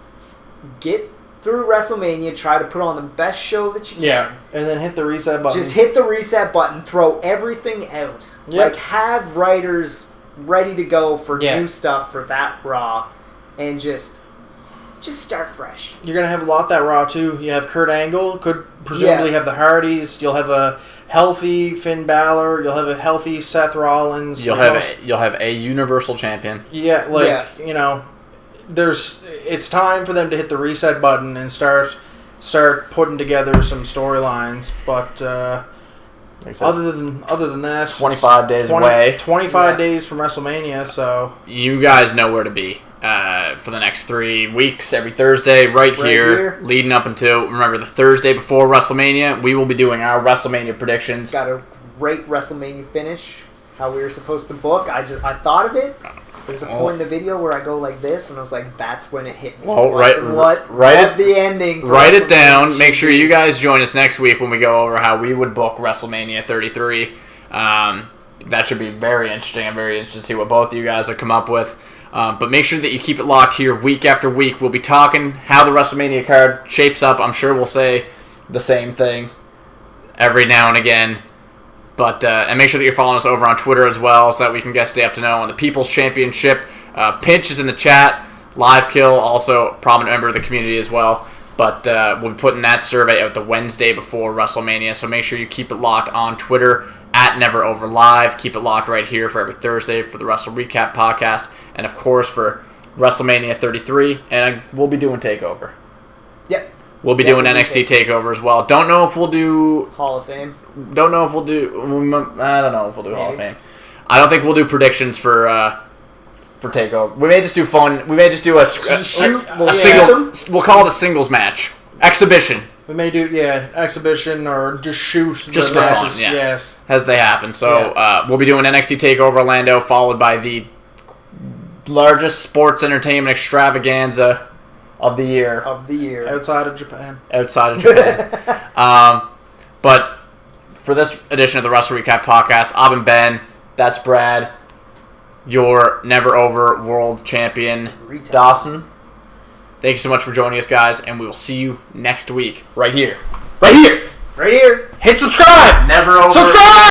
get through WrestleMania, try to put on the best show that you can. Yeah, and then hit the reset button. Just hit the reset button, throw everything out. Yep. Like, have writers ready to go for new stuff for that Raw, and just start fresh. You're going to have a lot that Raw, too. You have Kurt Angle, could presumably have the Hardys. You'll have a healthy Finn Balor. You'll have a healthy Seth Rollins. You'll have a Universal Champion. Yeah, you know... It's time for them to hit the reset button and start putting together some storylines. But other than that, 25 days away. 25 days from WrestleMania. So you guys know where to be for the next 3 weeks. Every Thursday, right here, leading up until the Thursday before WrestleMania. We will be doing our WrestleMania predictions. Got a great WrestleMania finish. How we were supposed to book. I thought of it. There's a point in the video where I go like this, and I was like, "That's when it hit me." Well, write the ending. Write it down. Make sure you guys join us next week when we go over how we would book WrestleMania 33. That should be very interesting. I'm very interested to see what both of you guys will come up with. But make sure that you keep it locked here week after week. We'll be talking how the WrestleMania card shapes up. I'm sure we'll say the same thing every now and again. But and make sure that you're following us over on Twitter as well so that we can stay up to know on the People's Championship. Pinch is in the chat. Live Kill, also a prominent member of the community as well. But we'll be putting that survey out the Wednesday before WrestleMania. So make sure you keep it locked on Twitter at NeverOverLive. Keep it locked right here for every Thursday for the Wrestle Recap podcast. And, of course, for WrestleMania 33. And we'll be doing TakeOver. Yep. We'll be doing NXT TakeOver as well. Don't know if we'll do... Hall of Fame. Don't know if we'll do... I don't know if we'll do Hall of Fame. I don't think we'll do predictions for TakeOver. We may just do fun... We may just do a single... We'll call it a singles match. Exhibition. We may do, exhibition or just shoot. Just for matches, fun, yes. As they happen. So we'll be doing NXT TakeOver Orlando, followed by the largest sports entertainment extravaganza of the year. Outside of Japan. But for this edition of the Wrestle Recap podcast, I've been Ben. That's Brad. Your Never Over World Champion, Dawson. Thank you so much for joining us, guys, and we will see you next week right here. Right here. Right here. Hit subscribe. Never over. Subscribe.